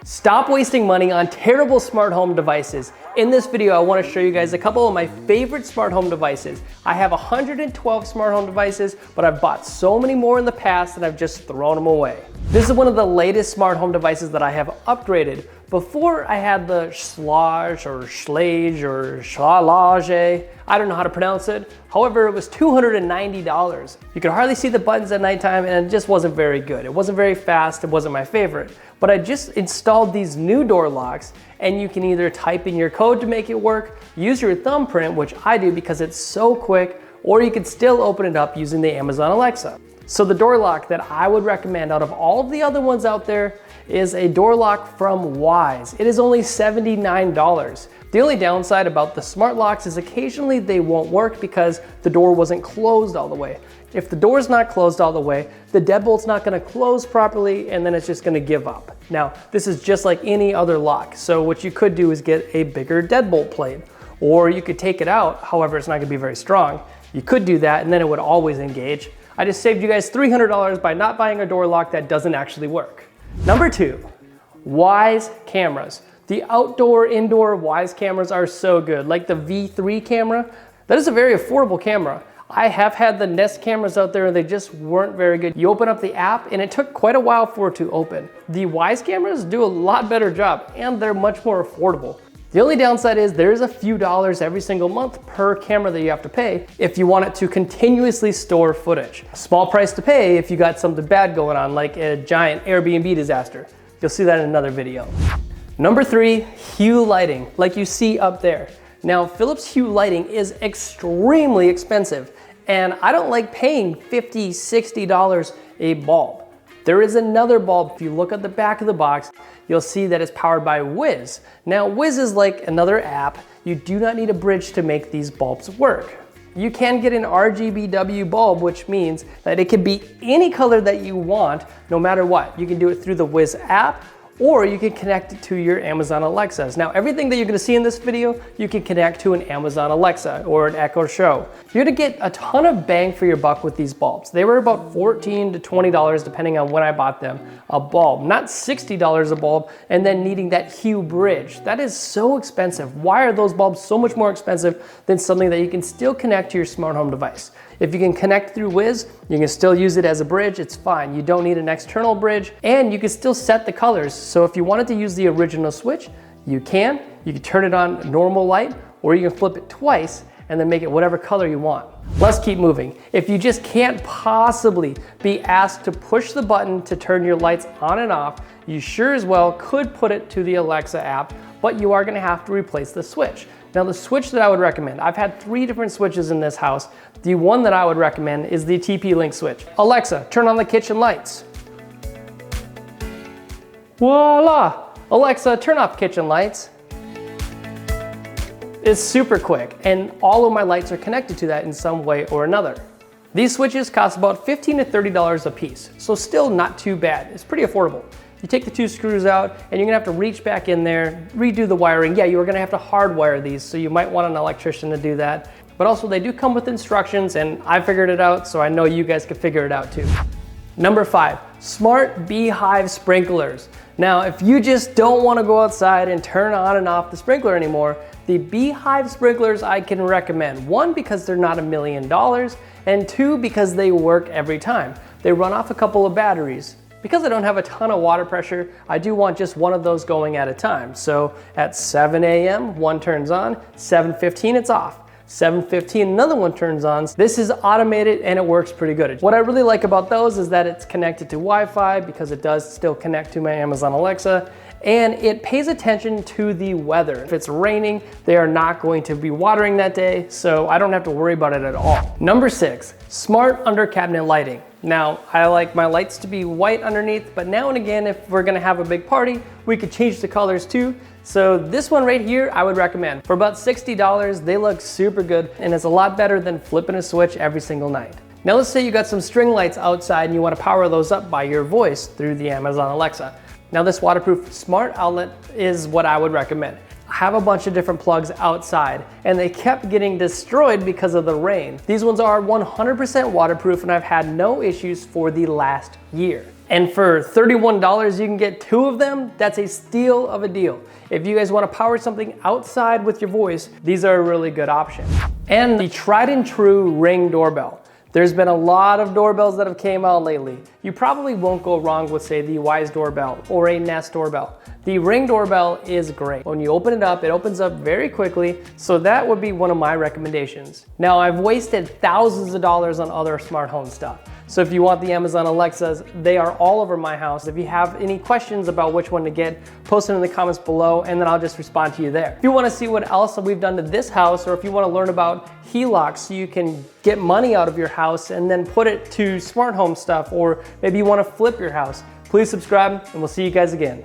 Stop wasting money on terrible smart home devices. In this video, I want to show you guys a couple of my favorite smart home devices. I have 112 smart home devices, but I've bought so many more in the past and I've just thrown them away. This is one of the latest smart home devices that I have upgraded. Before I had the Schlage or Schlage or Schlage, I don't know how to pronounce it. However, it was $290. You could hardly see the buttons at nighttime and it just wasn't very good. It wasn't very fast, it wasn't my favorite. But I just installed these new door locks and you can either type in your code to make it work, use your thumbprint, which I do because it's so quick, or you can still open it up using the Amazon Alexa. So the door lock that I would recommend out of all of the other ones out there is a door lock from Wyze. It is only $79. The only downside about the smart locks is occasionally they won't work because the door wasn't closed all the way. If the door's not closed all the way, the deadbolt's not gonna close properly and then it's just gonna give up. Now, this is just like any other lock. So what you could do is get a bigger deadbolt plate, or you could take it out. However, it's not gonna be very strong. You could do that and then it would always engage. I just saved you guys $300 by not buying a door lock that doesn't actually work. Number 2, Wyze cameras. The outdoor, indoor Wyze cameras are so good. Like the V3 camera, that is a very affordable camera. I have had the Nest cameras out there and they just weren't very good. You open up the app and it took quite a while for it to open. The Wyze cameras do a lot better job and they're much more affordable. The only downside is there's a few dollars every single month per camera that you have to pay if you want it to continuously store footage. A small price to pay if you got something bad going on, like a giant Airbnb disaster. You'll see that in another video. Number 3, Hue Lighting, like you see up there. Now, Philips Hue Lighting is extremely expensive, and I don't like paying $50, $60 a bulb. There is another bulb. If you look at the back of the box, you'll see that it's powered by Wiz. Now, Wiz is like another app. You do not need a bridge to make these bulbs work. You can get an RGBW bulb, which means that it can be any color that you want, no matter what. You can do it through the Wiz app, or you can connect it to your Amazon Alexas. Now, everything that you're gonna see in this video, you can connect to an Amazon Alexa or an Echo Show. You're gonna get a ton of bang for your buck with these bulbs. They were about $14 to $20 depending on when I bought them, a bulb, not $60 a bulb, and then needing that Hue bridge. That is so expensive. Why are those bulbs so much more expensive than something that you can still connect to your smart home device? If you can connect through Wiz, you can still use it as a bridge, it's fine. You don't need an external bridge, and you can still set the colors. So if you wanted to use the original switch, you can. You can turn it on normal light, or you can flip it twice and then make it whatever color you want. Let's keep moving. If you just can't possibly be asked to push the button to turn your lights on and off, you sure as well could put it to the Alexa app, but you are gonna have to replace the switch. Now, the switch that I would recommend, I've had 3 different switches in this house. The one that I would recommend is the TPLink Switch. Alexa, turn on the kitchen lights. Voila! Alexa, turn off kitchen lights. It's super quick, and all of my lights are connected to that in some way or another. These switches cost about $15 to $30 a piece, so still not too bad. It's pretty affordable. You take the 2 screws out and you're gonna have to reach back in there, redo the wiring. Yeah, you are gonna have to hardwire these, so you might want an electrician to do that. But also they do come with instructions and I figured it out, so I know you guys can figure it out too. Number 5, smart Beehive sprinklers. Now, if you just don't wanna go outside and turn on and off the sprinkler anymore, the Beehive sprinklers I can recommend. 1, because they're not $1 million, and 2, because they work every time. They run off a couple of batteries. Because I don't have a ton of water pressure, I do want just one of those going at a time. So at 7 a.m., one turns on, 7:15 it's off. 7:15 another one turns on. This is automated and it works pretty good. What I really like about those is that it's connected to Wi-Fi because it does still connect to my Amazon Alexa, and it pays attention to the weather. If it's raining, they are not going to be watering that day, so I don't have to worry about it at all. Number 6, smart under cabinet lighting. Now, I like my lights to be white underneath, but now and again, if we're gonna have a big party, we could change the colors too. So this one right here, I would recommend. For about $60, they look super good, and it's a lot better than flipping a switch every single night. Now let's say you got some string lights outside and you wanna power those up by your voice through the Amazon Alexa. Now this waterproof smart outlet is what I would recommend. I have a bunch of different plugs outside and they kept getting destroyed because of the rain. These ones are 100% waterproof and I've had no issues for the last year. And for $31, you can get 2 of them. That's a steal of a deal. If you guys want to power something outside with your voice, these are a really good option. And the tried and true Ring doorbell. There's been a lot of doorbells that have came out lately. You probably won't go wrong with, say, the Wise doorbell or a Nest doorbell. The Ring doorbell is great. When you open it opens up very quickly, so that would be one of my recommendations. Now, I've wasted thousands of dollars on other smart home stuff. So if you want the Amazon Alexas, they are all over my house. If you have any questions about which one to get, post it in the comments below and then I'll just respond to you there. If you want to see what else we've done to this house, or if you want to learn about Hue locks so you can get money out of your house and then put it to smart home stuff, or maybe you want to flip your house, please subscribe and we'll see you guys again.